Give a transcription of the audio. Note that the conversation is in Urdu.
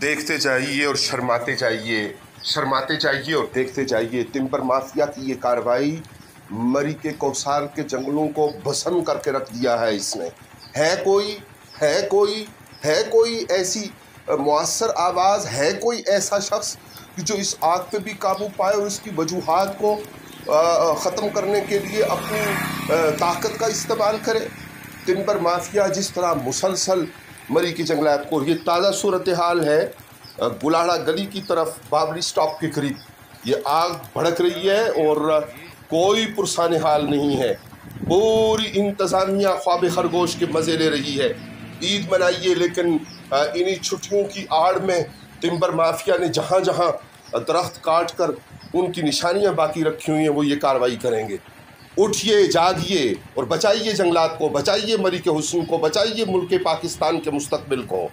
دیکھتے جائیے اور شرماتے جائیے، شرماتے جائیے اور دیکھتے جائیے۔ ٹمبر مافیا کی یہ کارروائی مری کے کوثار کے جنگلوں کو بھسم کر کے رکھ دیا ہے اس نے۔ ہے کوئی ایسی مؤثر آواز، ہے کوئی ایسا شخص کہ جو اس آگ پہ بھی قابو پائے اور اس کی وجوہات کو ختم کرنے کے لیے اپنی طاقت کا استعمال کرے؟ ٹمبر مافیا جس طرح مسلسل مری کے جنگلات کو، یہ تازہ صورتحال ہے گلاڑا گلی کی طرف بابری سٹاپ کے قریب، یہ آگ بھڑک رہی ہے اور کوئی پرسان حال نہیں ہے۔ پوری انتظامیہ خواب خرگوش کے مزے لے رہی ہے۔ عید منائیے، لیکن انہی چھٹیوں کی آڑ میں ٹمبر مافیا نے جہاں جہاں درخت کاٹ کر ان کی نشانیاں باقی رکھی ہوئی ہیں وہ یہ کارروائی کریں گے۔ اٹھیے، جاگیے اور بچائیے جنگلات کو، بچائیے مری کے حسن کو، بچائیے ملک پاکستان کے مستقبل کو۔